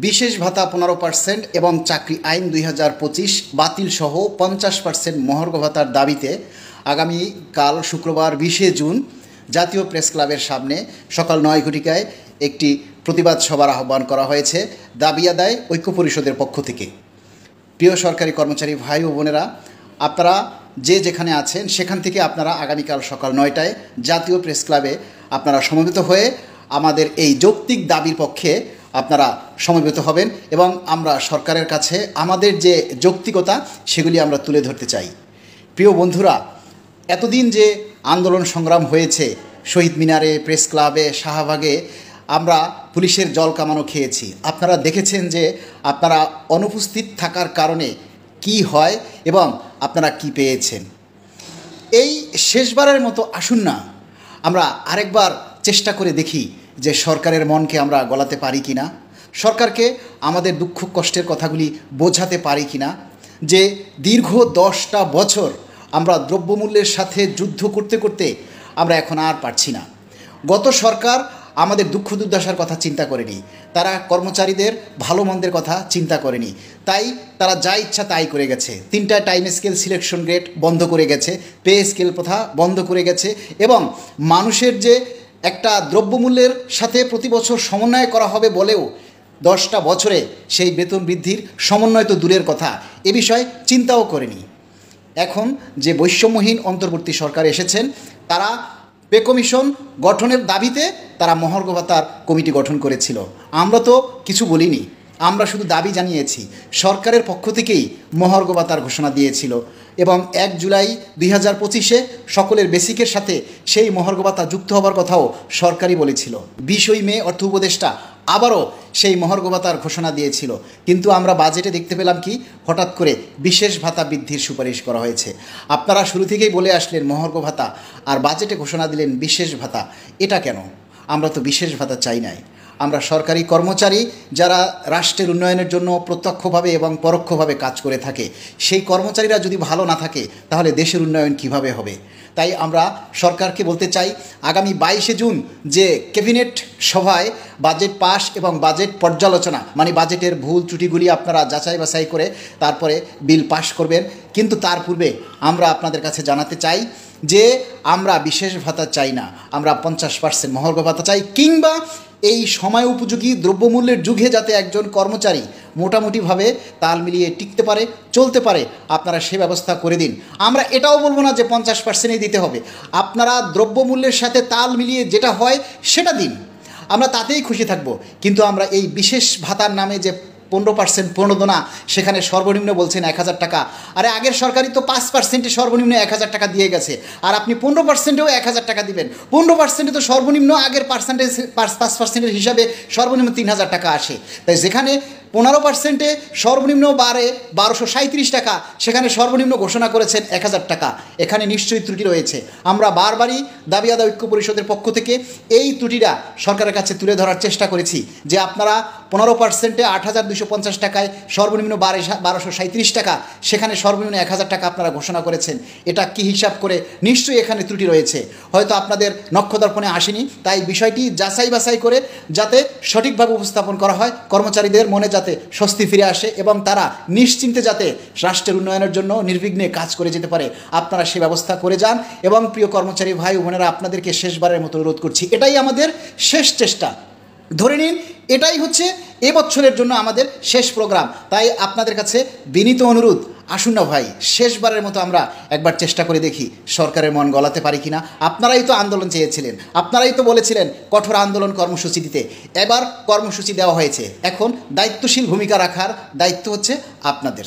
বিশেষ ভাতা 15% এবং চাকরি আইন 2025 বাতিল সহ 50% মহার্ঘ ভাতার দাবিতে আগামীকাল শুক্রবার 20 জুন জাতীয় প্রেস ক্লাবের সামনে সকাল 9 ঘটিকায় একটি প্রতিবাদ সভার আহ্বান করা হয়েছে দাবি আদায় ঐক্য পরিষদের পক্ষ থেকে। প্রিয় সরকারি কর্মচারী ভাই ও বোনেরা, আপনারা যে যেখানে আছেন সেখান থেকে আপনারা আগামীকাল সকাল 9টায় জাতীয় প্রেস ক্লাবে আপনারা সমবেত হয়ে আমাদের এই যৌক্তিক দাবির পক্ষে আপনারা সমবেত হবেন এবং আমরা সরকারের কাছে আমাদের যে যৌক্তিকতা সেগুলি আমরা তুলে ধরতে চাই। প্রিয় বন্ধুরা, এতদিন যে আন্দোলন সংগ্রাম হয়েছে শহীদ মিনারে, প্রেস ক্লাবে, শাহবাগে, আমরা পুলিশের জল কামানো খেয়েছি। আপনারা দেখেছেন যে আপনারা অনুপস্থিত থাকার কারণে কি হয় এবং আপনারা কি পেয়েছেন। এই শেষবারের মতো আসুন না আমরা আরেকবার চেষ্টা করে দেখি যে সরকারের মনকে আমরা গলাতে পারি কি না, সরকারকে আমাদের দুঃখ কষ্টের কথাগুলি বোঝাতে পারি কি না, যে দীর্ঘ 10টা বছর আমরা দ্রব্যমূল্যের সাথে যুদ্ধ করতে করতে আমরা এখন আর পারছি না। গত সরকার আমাদের দুঃখ দুর্দশার কথা চিন্তা করেনি, তারা কর্মচারীদের ভালো মন্দের কথা চিন্তা করেনি, তাই তারা যা ইচ্ছা তাই করে গেছে। 3টা টাইম স্কেল সিলেকশন গ্রেড বন্ধ করে গেছে, পে স্কেল প্রথা বন্ধ করে গেছে এবং মানুষের যে একটা দ্রব্যমূল্যের সাথে প্রতি বছর সমন্বয় করা হবে বলেও 10টা বছরে সেই বেতন বৃদ্ধির সমন্বয় তো দূরের কথা, এ বিষয়ে চিন্তাও করেনি। এখন যে বৈষম্যহীন অন্তর্বর্তী সরকার এসেছেন, তারা পে কমিশন গঠনের দাবিতে তারা মহার্ঘ ভাতার কমিটি গঠন করেছিল। আমরা তো কিছু বলিনি, আমরা শুধু দাবি জানিয়েছি। সরকারের পক্ষ থেকেই মহার্ঘ ভাতার ঘোষণা দিয়েছিল এবং 1 জুলাই 2025 সকলের বেসিকের সাথে সেই মহার্ঘ ভাতা যুক্ত হবার কথাও সরকারই বলেছিল। 20 মে অর্থ উপদেষ্টা আবারও সেই মহার্ঘ ভাতার ঘোষণা দিয়েছিল, কিন্তু আমরা বাজেটে দেখতে পেলাম কি হঠাৎ করে বিশেষ ভাতা বৃদ্ধির সুপারিশ করা হয়েছে। আপনারা শুরু থেকেই বলে আসলেন মহার্ঘ ভাতা আর বাজেটে ঘোষণা দিলেন বিশেষ ভাতা। এটা কেন? আমরা তো বিশেষ ভাতা চাই নাই। আমরা সরকারি কর্মচারী যারা রাষ্ট্রের উন্নয়নের জন্য প্রত্যক্ষভাবে এবং পরোক্ষভাবে কাজ করে থাকে, সেই কর্মচারীরা যদি ভালো না থাকে তাহলে দেশের উন্নয়ন কিভাবে হবে? তাই আমরা সরকারকে বলতে চাই, আগামী 22 জুন যে ক্যাবিনেট সভায় বাজেট পাস এবং বাজেট পর্যালোচনা, মানে বাজেটের ভুল ত্রুটিগুলি আপনারা যাচাই বাছাই করে তারপরে বিল পাস করবেন। কিন্তু তার পূর্বে আমরা আপনাদের কাছে জানাতে চাই যে আমরা বিশেষ ভাতা চাই না, আমরা 50% মহার্ঘ ভাতা চাই, কিংবা এই সময় উপযোগী দ্রব্যমূল্যের যুগে যাতে একজন কর্মচারী মোটামুটিভাবে তাল মিলিয়ে টিকতে পারে, চলতে পারে, আপনারা সে ব্যবস্থা করে দিন। আমরা এটাও বলবো না যে 50%ই দিতে হবে, আপনারা দ্রব্যমূল্যের সাথে তাল মিলিয়ে যেটা হয় সেটা দিন, আমরা তাতেই খুশি থাকব। কিন্তু আমরা এই বিশেষ ভাতার নামে যে 15% প্রণোদনা, সেখানে সর্বনিম্ন বলছেন 1000 টাকা। আরে আগের সরকারই তো 5%-এ সর্বনিম্ন 1000 টাকা দিয়ে গেছে, আর আপনি 15%-এও 1000 টাকা দিবেন। 15%-এ তো সর্বনিম্ন আগের 5%-এর হিসাবে সর্বনিম্ন 3000 টাকা আসে। তাই যেখানে 15%-এ সর্বনিম্ন বাড়ে 1237 টাকা, সেখানে সর্বনিম্ন ঘোষণা করেছেন 1000 টাকা। এখানে নিশ্চয়ই ত্রুটি রয়েছে। আমরা বারবারই দাবি আদায় ঐক্য পরিষদের পক্ষ থেকে এই ত্রুটিটা সরকারের কাছে তুলে ধরার চেষ্টা করেছি যে আপনারা 15%-এ 8250 টাকায় সর্বনিম্ন 1237 টাকা, সেখানে সর্বনিম্ন 1000 টাকা আপনারা ঘোষণা করেছেন। এটা কি হিসাব করে? নিশ্চয়ই এখানে ত্রুটি রয়েছে, হয়তো আপনাদের নক্ষদর্পণে আসেনি। তাই বিষয়টি যাচাই বাছাই করে যাতে সঠিকভাবে উপস্থাপন করা হয়, কর্মচারীদের মনে যাতে স্বস্তি ফিরে আসে এবং তারা নিশ্চিন্তে যাতে রাষ্ট্রের উন্নয়নের জন্য নির্বিঘ্নে কাজ করে যেতে পারে, আপনারা সে ব্যবস্থা করে যান। এবং প্রিয় কর্মচারী ভাই ও বোনেরা, আপনাদেরকে শেষবারের মতো অনুরোধ করছি, এটাই আমাদের শেষ চেষ্টা। ধরে নিন এটাই হচ্ছে এবছরের জন্য আমাদের শেষ প্রোগ্রাম। তাই আপনাদের কাছে বিনীত অনুরোধ, আসুন না ভাই, শেষবারের মতো আমরা একবার চেষ্টা করে দেখি সরকারের মন গলাতে পারি কিনা। আপনারাই তো আন্দোলন চেয়েছিলেন, আপনারাই তো বলেছিলেন কঠোর আন্দোলন কর্মসূচি দিতে। এবার কর্মসূচি দেওয়া হয়েছে, এখন দায়িত্বশীল ভূমিকা রাখার দায়িত্ব হচ্ছে আপনাদের।